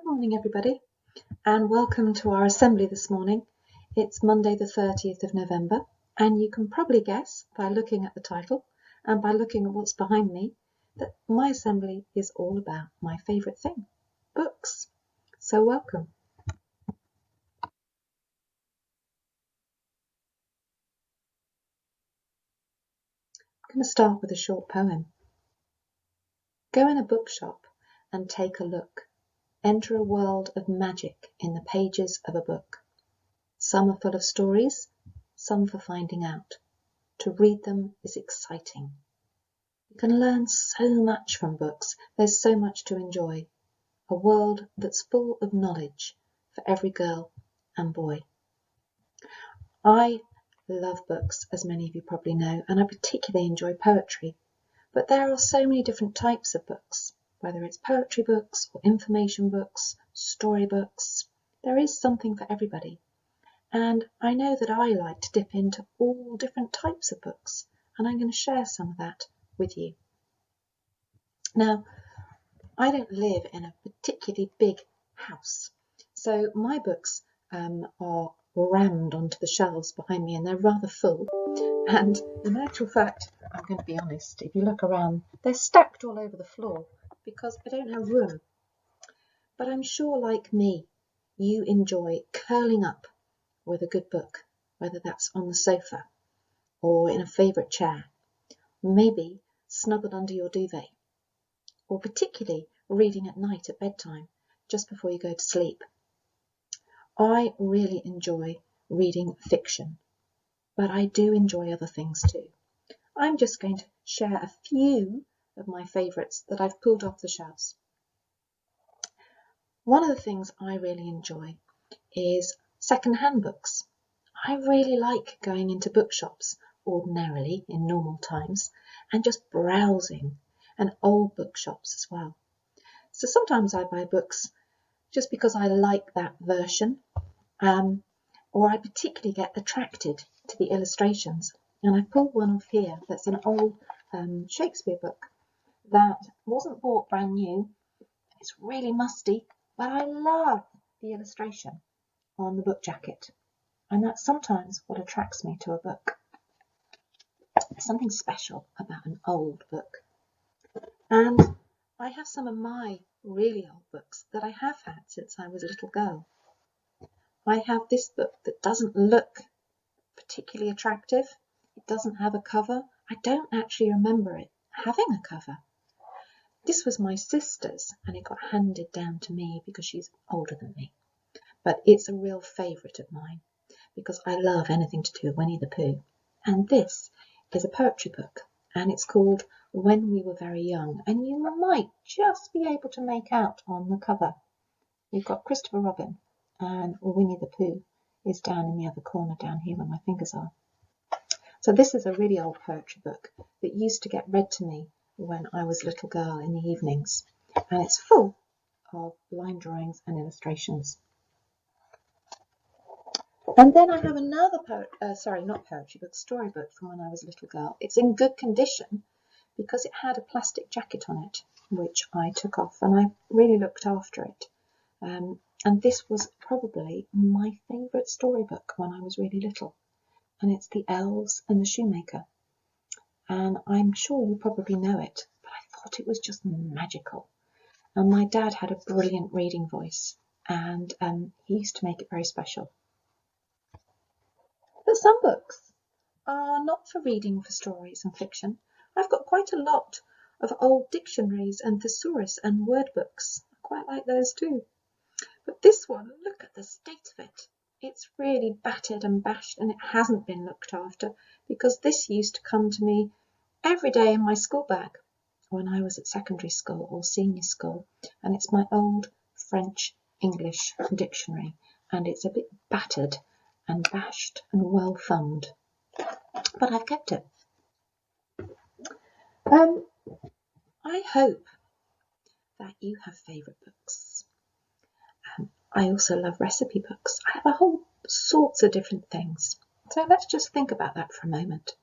morning, everybody, and welcome to our assembly this morning. It's Monday the 30th of November, and you can probably guess by looking at the title and by looking at what's behind me that my assembly is all about my favourite thing, books. So welcome. I'm going to start with a short poem. Go in a bookshop and take a look. Enter a world of magic in the pages of a book. Some are full of stories, some for finding out. To read them is exciting. You can learn so much from books. There's so much to enjoy. A world that's full of knowledge for every girl and boy. I love books, as many of you probably know, and I particularly enjoy poetry. But there are so many different types of books, whether it's poetry books or information books, storybooks. There is something for everybody. And I know that I like to dip into all different types of books, and I'm going to share some of that with you. Now, I don't live in a particularly big house, so my books are rammed onto the shelves behind me, and they're rather full. And in actual fact, I'm going to be honest, if you look around, they're stacked all over the floor because I don't have room. But I'm sure, like me, you enjoy curling up with a good book, whether that's on the sofa or in a favourite chair, maybe snuggled under your duvet, or particularly reading at night at bedtime, just before you go to sleep. I really enjoy reading fiction, but I do enjoy other things too. I'm just going to share a few of my favourites that I've pulled off the shelves. One of the things I really enjoy is second-hand books. I really like going into bookshops ordinarily in normal times and just browsing, and old bookshops as well. So sometimes I buy books just because I like that version, or I particularly get attracted to the illustrations. And I pulled one off here that's an old Shakespeare book that wasn't bought brand new. It's really musty, but I love the illustration on the book jacket. And that's sometimes what attracts me to a book. There's something special about an old book. And I have some of my really old books that I have had since I was a little girl. I have this book that doesn't look particularly attractive. It doesn't have a cover. I don't actually remember it having a cover. This was my sister's, and it got handed down to me because she's older than me. But it's a real favourite of mine because I love anything to do with Winnie the Pooh. And this is a poetry book, and it's called When We Were Very Young, and you might just be able to make out on the cover. You've got Christopher Robin, and Winnie the Pooh is down in the other corner down here where my fingers are. So this is a really old poetry book that used to get read to me when I was a little girl in the evenings, and it's full of line drawings and illustrations. And then I have another storybook from when I was a little girl. It's in good condition because it had a plastic jacket on it, which I took off, and I really looked after it. And this was probably my favourite storybook when I was really little. And it's the Elves and the Shoemaker. And I'm sure you probably know it, but I thought it was just magical. And my dad had a brilliant reading voice, and he used to make it very special. But some books are not for reading for stories and fiction. I've got quite a lot of old dictionaries and thesaurus and word books. I quite like those too. But this one, look at the state of it. It's really battered and bashed, and it hasn't been looked after because this used to come to me every day in my school bag when I was at secondary school or senior school. And it's my old French English dictionary, and it's a bit battered and bashed and well thumbed, but I've kept it. I hope that you have favourite books. I also love recipe books. I have a whole sorts of different things. So let's just think about that for a moment.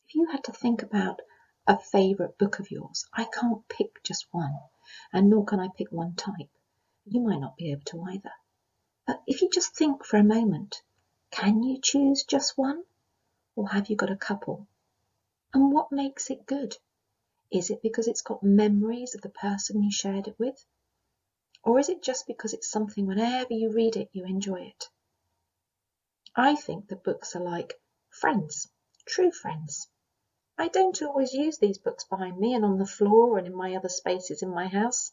If you had to think about a favourite book of yours, I can't pick just one, and nor can I pick one type. You might not be able to either. But if you just think for a moment, can you choose just one? Or have you got a couple? And what makes it good? Is it because it's got memories of the person you shared it with? Or is it just because it's something whenever you read it, you enjoy it? I think that books are like friends, true friends. I don't always use these books behind me and on the floor and in my other spaces in my house,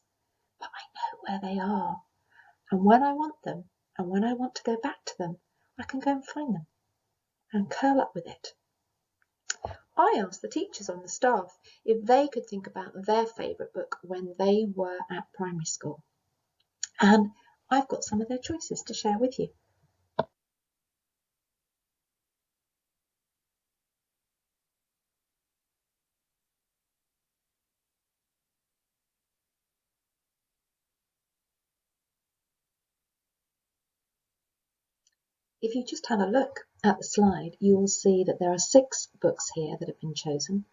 but I know where they are. And when I want them, and when I want to go back to them, I can go and find them and curl up with it. I asked the teachers on the staff if they could think about their favourite book when they were at primary school. And I've got some of their choices to share with you. If you just have a look at the slide, you will see that there are 6 books here that have been chosen,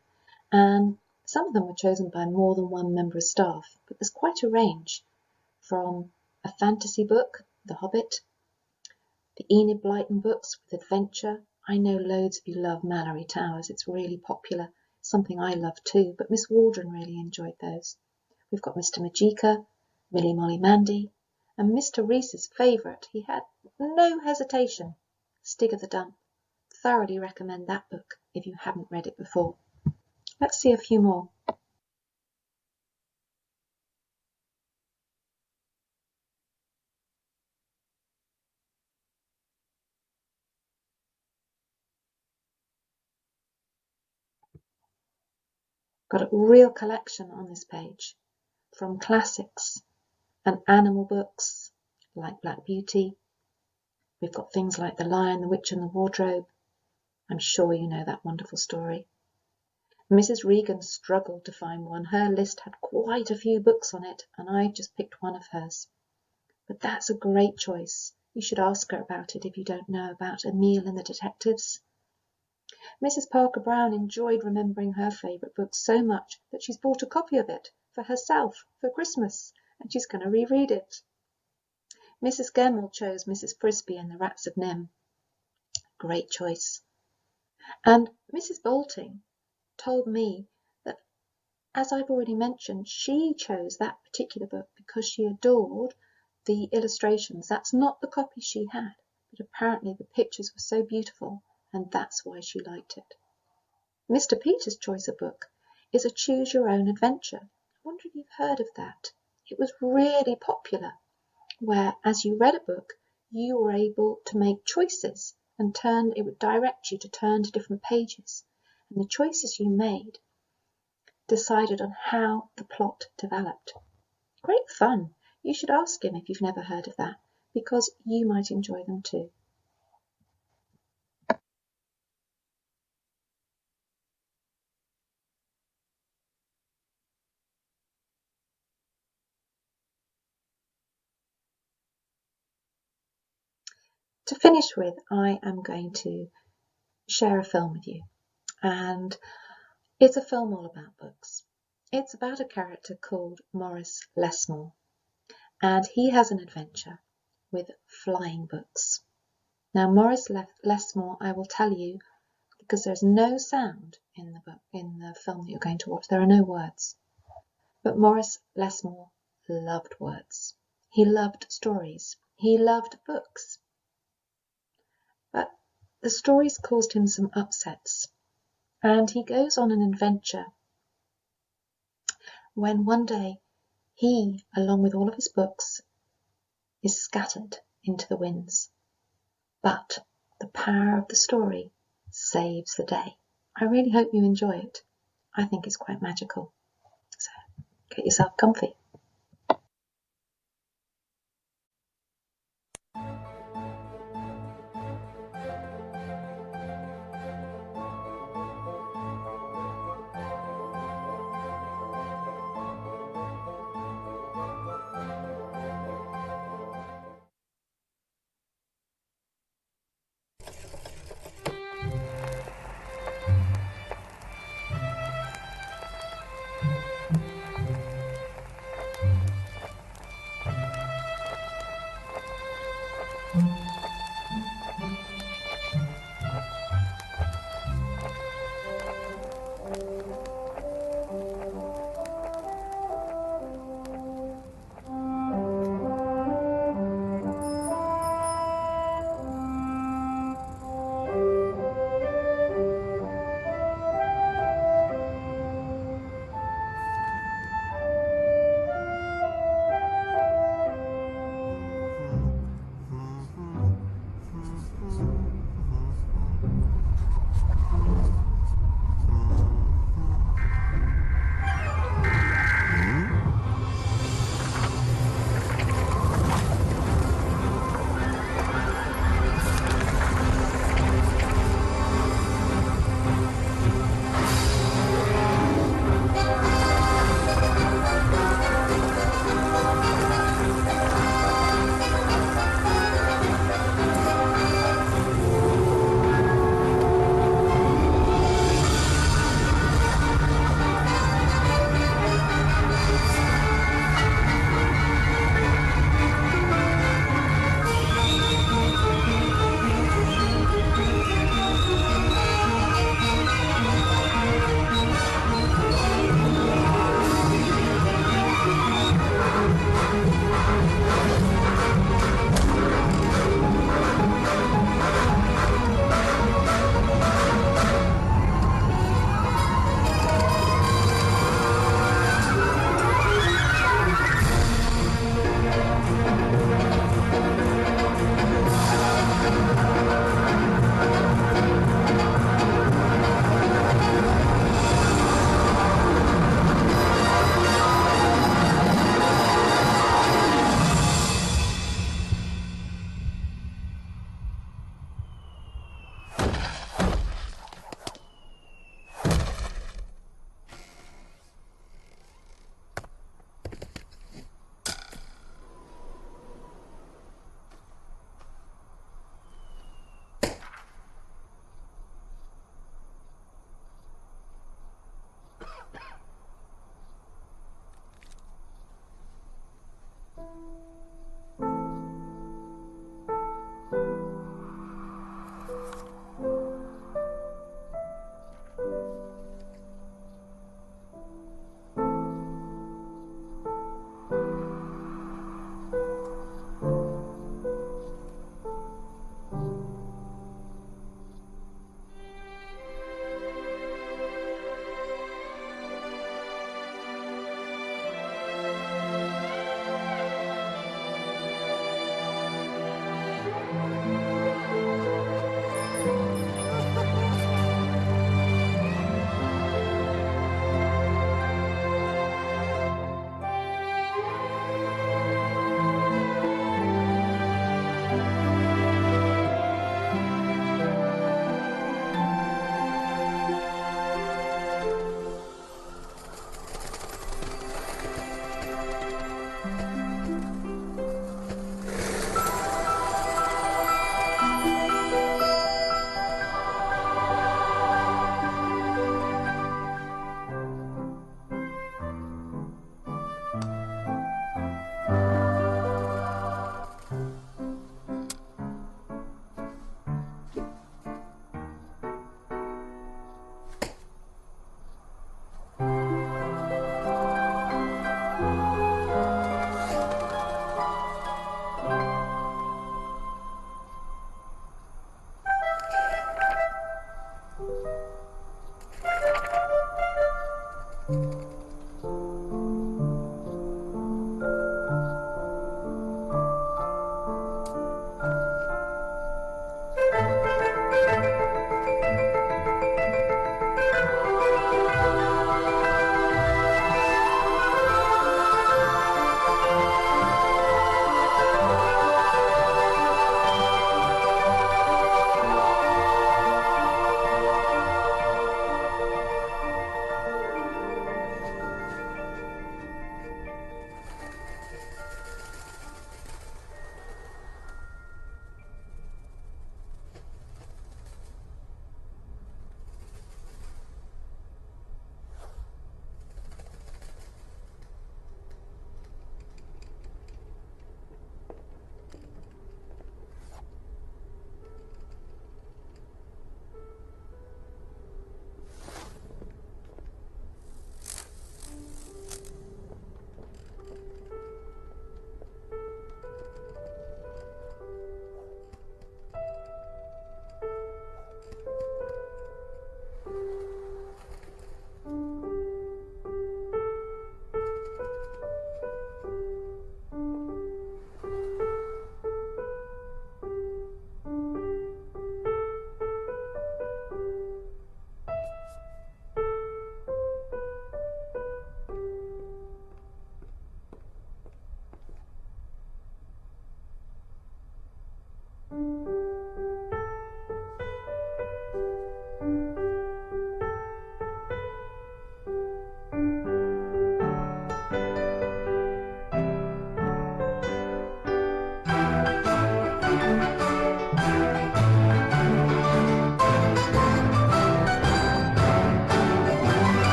and some of them were chosen by more than one member of staff, but there's quite a range from a fantasy book, The Hobbit, the Enid Blyton books with adventure. I know loads of you love Mallory Towers, it's really popular, something I love too, but Miss Waldron really enjoyed those. We've got Mr. Magica, Millie Molly Mandy, and Mr. Reese's favourite. He had no hesitation, Stig of the Dump. Thoroughly recommend that book if you haven't read it before. Let's see a few more. Got a real collection on this page, from classics and animal books like Black Beauty. We've got things like The Lion, the Witch and the Wardrobe. I'm sure you know that wonderful story. Mrs. Regan struggled to find one. Her list had quite a few books on it, and I just picked one of hers. But that's a great choice. You should ask her about it if you don't know about Emile and the Detectives. Mrs. Parker Brown enjoyed remembering her favourite book so much that she's bought a copy of it for herself for Christmas, and she's going to reread it. Mrs. Gemmell chose Mrs. Frisby and the Rats of Nim. Great choice. And Mrs. Bolting told me that, as I've already mentioned, she chose that particular book because she adored the illustrations. That's not the copy she had, but apparently the pictures were so beautiful, and that's why she liked it. Mr. Peters' choice of book is a choose your own adventure. I wonder if you've heard of that. It was really popular, where as you read a book, you were able to make choices and it would direct you to turn to different pages. And the choices you made decided on how the plot developed. Great fun. You should ask him if you've never heard of that, because you might enjoy them too. To finish with, I am going to share a film with you, and it's a film all about books. It's about a character called Maurice Lesmore, and he has an adventure with flying books. Now, Maurice Lesmore, I will tell you, because there's no sound in the film that you're going to watch. There are no words. But Maurice Lesmore loved words. He loved stories. He loved books. But the stories caused him some upsets, and he goes on an adventure when one day he, along with all of his books, is scattered into the winds. But the power of the story saves the day. I really hope you enjoy it. I think it's quite magical. So get yourself comfy.